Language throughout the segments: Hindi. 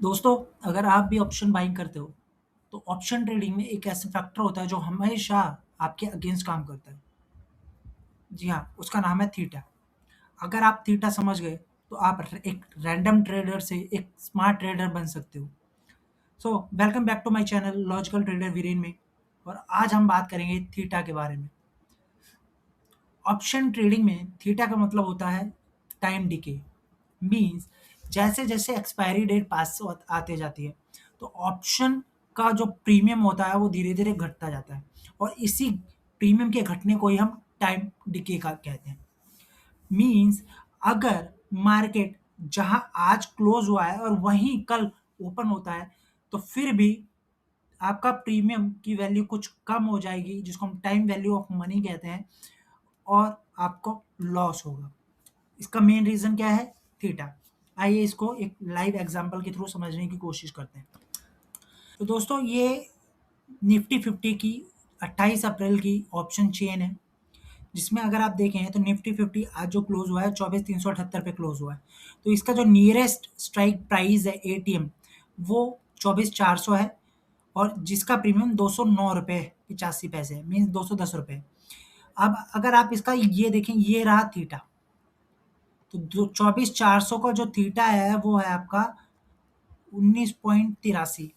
दोस्तों, अगर आप भी ऑप्शन बाइंग करते हो, तो ऑप्शन ट्रेडिंग में एक ऐसा फैक्टर होता है जो हमेशा आपके अगेंस्ट काम करता है। जी हाँ, उसका नाम है थीटा। अगर आप थीटा समझ गए, तो आप एक रैंडम ट्रेडर से एक स्मार्ट ट्रेडर बन सकते हो। So welcome back to my channel logical trader Viren में। और आज हम बात करेंगे थीटा के बारे में। ऑप्शन ट्रेडिंग में थीटा का मतलब होता है टाइम डिके। मीन्स जैसे जैसे एक्सपायरी डेट पास आते जाती है, तो ऑप्शन का जो प्रीमियम होता है वो धीरे धीरे घटता जाता है। और इसी प्रीमियम के घटने को ही हम टाइम डिके का कहते हैं। मीन्स अगर मार्केट जहां आज क्लोज हुआ है और वहीं कल ओपन होता है, तो फिर भी आपका प्रीमियम की वैल्यू कुछ कम हो जाएगी, जिसको हम टाइम वैल्यू ऑफ मनी कहते हैं। और आपको लॉस होगा। इसका मेन रीज़न क्या है? थीटा। आइए इसको एक लाइव एग्जांपल के थ्रू समझने की कोशिश करते हैं। तो दोस्तों, ये निफ्टी 50 की 28 अप्रैल की ऑप्शन चेन है, जिसमें अगर आप देखें तो निफ्टी 50 आज जो क्लोज हुआ है 24,378 पे क्लोज हुआ है। तो इसका जो नियरेस्ट स्ट्राइक प्राइस है एटीएम, वो 24,400 है। और जिसका प्रीमियम 209 रुपये 85 पैसे है, मीन्स 210 रुपये। अब अगर आप इसका ये देखें, ये रहा थीटा। तो जो 24,400 का जो थीटा है वो है आपका 19.83,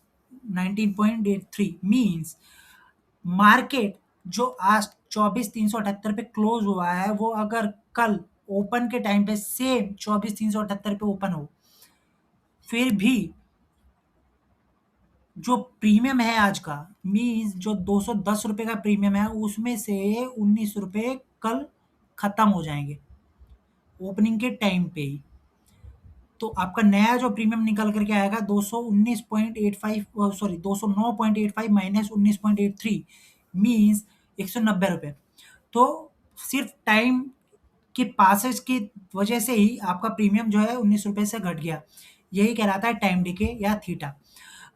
19.83। मीन्स मार्केट जो आज 24,378 पे क्लोज हुआ है, वो अगर कल ओपन के टाइम पे सेम 24,378 पे ओपन हो, फिर भी जो प्रीमियम है आज का, मीन्स जो 210 रुपए का प्रीमियम है, उसमें से 19 रुपए कल खत्म हो जाएंगे ओपनिंग के टाइम पे ही। तो आपका नया जो प्रीमियम निकल कर के आएगा 219.85, सॉरी 209.85 माइनस 19.83, मीन्स 190 रुपये। तो सिर्फ टाइम के पासेज की वजह से ही आपका प्रीमियम जो है 19 रुपये से घट गया। यही कहलाता है टाइम डिके या थीटा।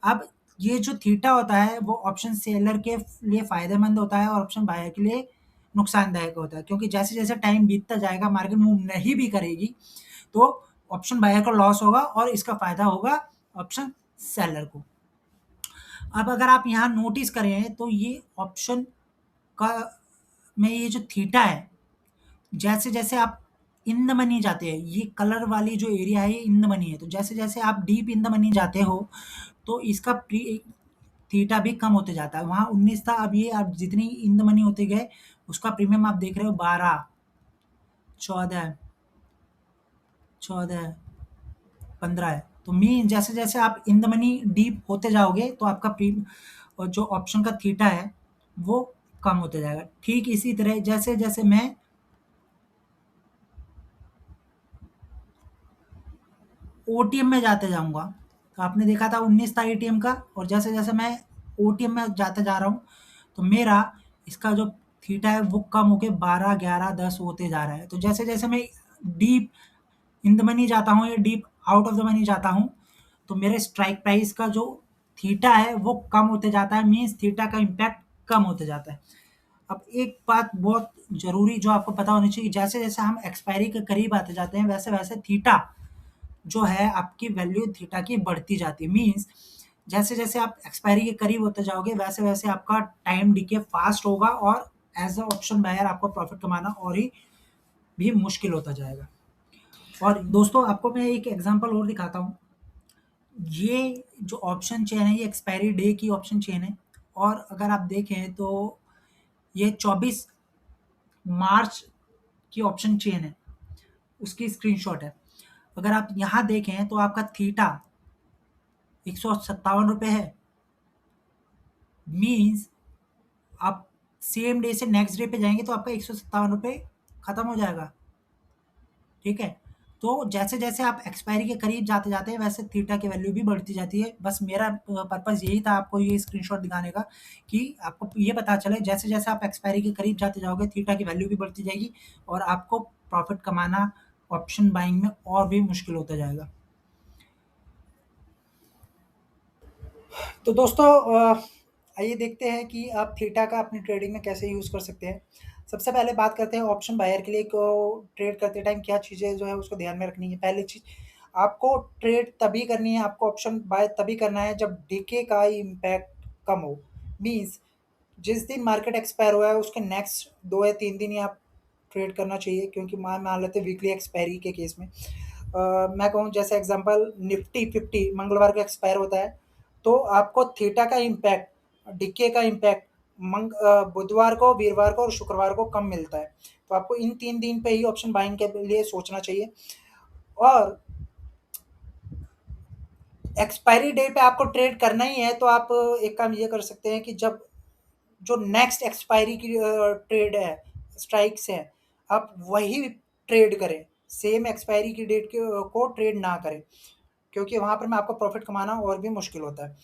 अब ये जो थीटा होता है वो ऑप्शन सेलर के लिए फ़ायदेमंद होता है और ऑप्शन बायर के लिए नुकसानदायक होता है, क्योंकि जैसे-जैसे टाइम बीतता जाएगा, मार्केट मूव नहीं भी करेगी, तो ऑप्शन बायर को लॉस होगा और इसका फ़ायदा होगा ऑप्शन सेलर को। अब अगर आप यहाँ नोटिस करें तो ये ऑप्शन का में ये जो थीटा है, जैसे-जैसे आप इन द मनी जाते हैं, ये कलर वाली जो एरिया है ये इन द मनी है, तो जैसे-जैसे आप डीप इन द मनी जाते हो, तो इसका थीटा भी कम होते जाता है। वहाँ 19 था, अब ये आप जितनी इन द मनी होते गए, उसका प्रीमियम आप देख रहे हो 12, 14, 14, 15 है। तो मीन जैसे-जैसे आप इन द मनी डीप होते जाओगे, तो आपका और जो ऑप्शन का थीटा है, वो कम होते जाएगा। ठीक इसी तरह जैसे-जैसे मैं ओटीएम में जाते जाऊँगा, तो आपने देखा था 19 था एटीएम का, और जैसे-जैसे मैं ओटीएम में जाते जा रहा हूँ, तो मेरा इसका जो थीटा है वो कम होके 12, 11, 10 होते जा रहा है। तो जैसे-जैसे मैं डीप इन द मनी जाता हूँ या deep out of the money जाता हूँ, तो मेरे स्ट्राइक प्राइस का जो थीटा है वो कम होते जाता है, मीन्स थीटा का इम्पैक्ट कम होते जाता है। अब एक बात बहुत ज़रूरी जो आपको पता होनी चाहिए, जैसे-जैसे हम एक्सपायरी के करीब आते जाते हैं, वैसे-वैसे थीटा जो है आपकी वैल्यू थीटा की बढ़ती जाती है। मीन्स जैसे-जैसे आप एक्सपायरी के करीब होते जाओगे, वैसे-वैसे आपका टाइम डिके फास्ट होगा और एज़ अ ऑप्शन बायर आपको प्रॉफ़िट कमाना और ही भी मुश्किल होता जाएगा। और दोस्तों, आपको मैं एक एग्ज़ाम्पल और दिखाता हूँ। ये जो ऑप्शन चेन है, ये एक्सपायरी डे की ऑप्शन चेन है। और अगर आप देखें तो ये 24 मार्च की ऑप्शन चेन है, उसकी स्क्रीनशॉट है। अगर आप यहाँ देखें तो आपका थीटा 157 रुपये है। मीन्स आप सेम डे से नेक्स्ट डे पे जाएँगे तो आपका 157 रुपये खत्म हो जाएगा, ठीक है? तो जैसे-जैसे आप एक्सपायरी के करीब जाते-जाते हैं, वैसे थीटा की वैल्यू भी बढ़ती जाती है। बस मेरा पर्पज़ यही था आपको ये स्क्रीनशॉट दिखाने का, कि आपको ये पता चले जैसे-जैसे आप एक्सपायरी के करीब जाते जाओगे, थीटा की वैल्यू भी बढ़ती जाएगी और आपको प्रॉफ़िट कमाना ऑप्शन बाइंग में और भी मुश्किल होता जाएगा। तो दोस्तों, आइए देखते हैं कि आप थीटा का अपनी ट्रेडिंग में कैसे यूज़ कर सकते हैं। सबसे पहले बात करते हैं ऑप्शन बायर के लिए को ट्रेड करते टाइम क्या चीज़ें जो है उसको ध्यान में रखनी है। पहली चीज़, आपको ट्रेड तभी करनी है, आपको ऑप्शन बाय तभी करना है जब डीके का इम्पैक्ट कम हो। मीन्स जिस दिन मार्केट एक्सपायर हुआ है उसके नेक्स्ट 2 या 3 दिन ही आप ट्रेड करना चाहिए, क्योंकि मान लेते हैं वीकली एक्सपायरी के केस में मैं कहूँ जैसे एग्जांपल निफ्टी 50 मंगलवार को एक्सपायर होता है, तो आपको थीटा का इम्पैक्ट, डीके का इम्पैक्ट बुधवार को, वीरवार को और शुक्रवार को कम मिलता है। तो आपको इन 3 दिन पे ही ऑप्शन बाइंग के लिए सोचना चाहिए। और एक्सपायरी डे पे आपको ट्रेड करना ही है तो आप एक काम ये कर सकते हैं कि जब जो नेक्स्ट एक्सपायरी की ट्रेड है, स्ट्राइक्स है, आप वही ट्रेड करें, सेम एक्सपायरी की डेट को ट्रेड ना करें, क्योंकि वहाँ पर में आपको प्रॉफिट कमाना और भी मुश्किल होता है।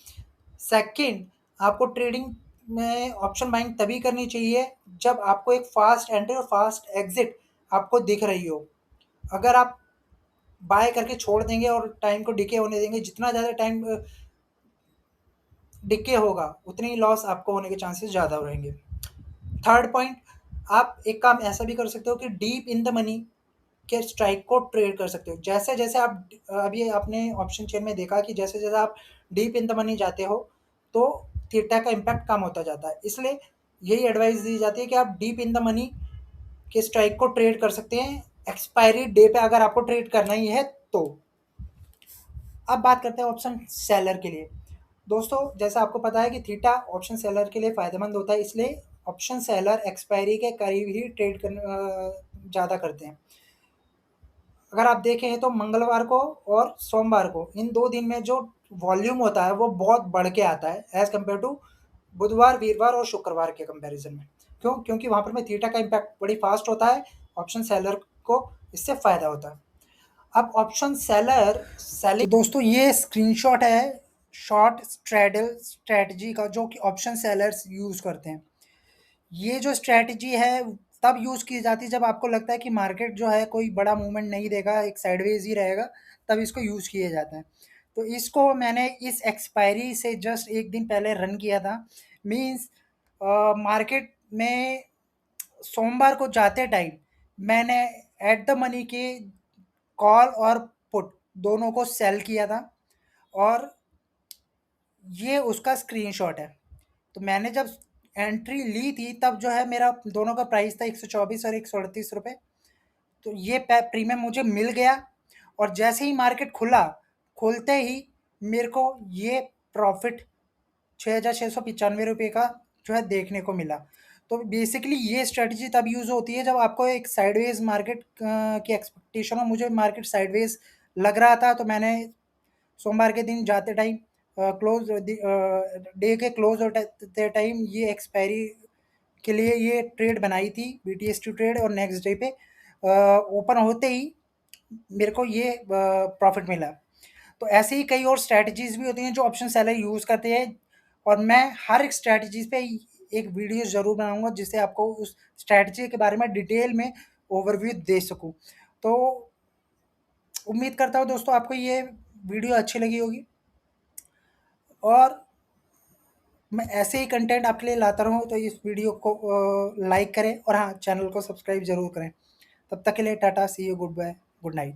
सेकंड, आपको ट्रेडिंग में ऑप्शन बाइंग तभी करनी चाहिए जब आपको एक फास्ट एंट्री और फास्ट एग्जिट आपको दिख रही हो। अगर आप बाय करके छोड़ देंगे और टाइम को डिके होने देंगे, जितना ज़्यादा टाइम डिके होगा उतनी ही लॉस आपको होने के चांसेस ज़्यादा रहेंगे। थर्ड पॉइंट, आप एक काम ऐसा भी कर सकते हो कि डीप इन द मनी के स्ट्राइक को ट्रेड कर सकते हो। जैसे-जैसे आप अभी आपने ऑप्शन चेन में देखा कि जैसे-जैसे आप डीप इन द मनी जाते हो, तो थीटा का इम्पैक्ट कम होता जाता है। इसलिए यही एडवाइस दी जाती है कि आप डीप इन द मनी के स्ट्राइक को ट्रेड कर सकते हैं, एक्सपायरी डे पे अगर आपको ट्रेड करना ही है तो। अब बात करते हैं ऑप्शन सेलर के लिए। दोस्तों, जैसा आपको पता है कि थीटा ऑप्शन सेलर के लिए फ़ायदेमंद होता है, इसलिए ऑप्शन सेलर एक्सपायरी के करीब ही ट्रेड ज़्यादा करते हैं। अगर आप देखें तो मंगलवार को और सोमवार को इन 2 दिन में जो वॉल्यूम होता है वो बहुत बढ़ के आता है एज़ कम्पेयर टू बुधवार, वीरवार और शुक्रवार के कंपैरिज़न में। क्यों? क्योंकि वहाँ पर में थीटा का इम्पैक्ट बड़ी फ़ास्ट होता है, ऑप्शन सेलर को इससे फ़ायदा होता है। अब ऑप्शन सेलर सेलिंग, तो दोस्तों ये स्क्रीनशॉट है शॉर्ट स्ट्रैडल स्ट्रैटेजी का जो कि ऑप्शन सेलर्स यूज़ करते हैं। ये जो स्ट्रैटेजी है तब यूज़ की जाती है जब आपको लगता है कि मार्केट जो है कोई बड़ा मूवमेंट नहीं देगा, एक साइडवेज ही रहेगा, तब इसको यूज़ किया जाता है। तो इसको मैंने इस एक्सपायरी से जस्ट 1 दिन पहले रन किया था। मीन्स मार्केट में सोमवार को जाते टाइम मैंने एट द मनी के कॉल और पुट दोनों को सेल किया था, और ये उसका स्क्रीनशॉट है। तो मैंने जब एंट्री ली थी तब जो है मेरा दोनों का प्राइस था 124 और 138 रुपए। तो ये प्रीमियम मुझे मिल गया, और जैसे ही मार्केट खुला, खुलते ही मेरे को ये प्रॉफिट 6,695 रुपए का जो है देखने को मिला। तो बेसिकली ये स्ट्रेटजी तब यूज़ होती है जब आपको एक साइडवेज मार्केट की एक्सपेक्टेशन हो। मुझे मार्केट साइडवेज लग रहा था, तो मैंने सोमवार के दिन जाते टाइम क्लोज डे के क्लोज होते टाइम ये एक्सपायरी के लिए ये ट्रेड बनाई थी, BTS2 ट्रेड, और नेक्स्ट डे पे ओपन होते ही मेरे को ये प्रॉफिट मिला। तो ऐसे ही कई और स्ट्रैटेजीज़ भी होती हैं जो ऑप्शन सेलर यूज़ करते हैं, और मैं हर एक स्ट्रैटेजीज़ पे एक वीडियो ज़रूर बनाऊँगा जिससे आपको उस स्ट्रैटेजी के बारे में डिटेल में ओवरव्यू दे सकूँ। तो उम्मीद करता हूँ दोस्तों आपको ये वीडियो अच्छी लगी होगी, और मैं ऐसे ही कंटेंट आपके लिए लाता रहूँ, तो इस वीडियो को लाइक करें और हाँ, चैनल को सब्सक्राइब ज़रूर करें। तब तक के लिए tata, see you, good bye, good night.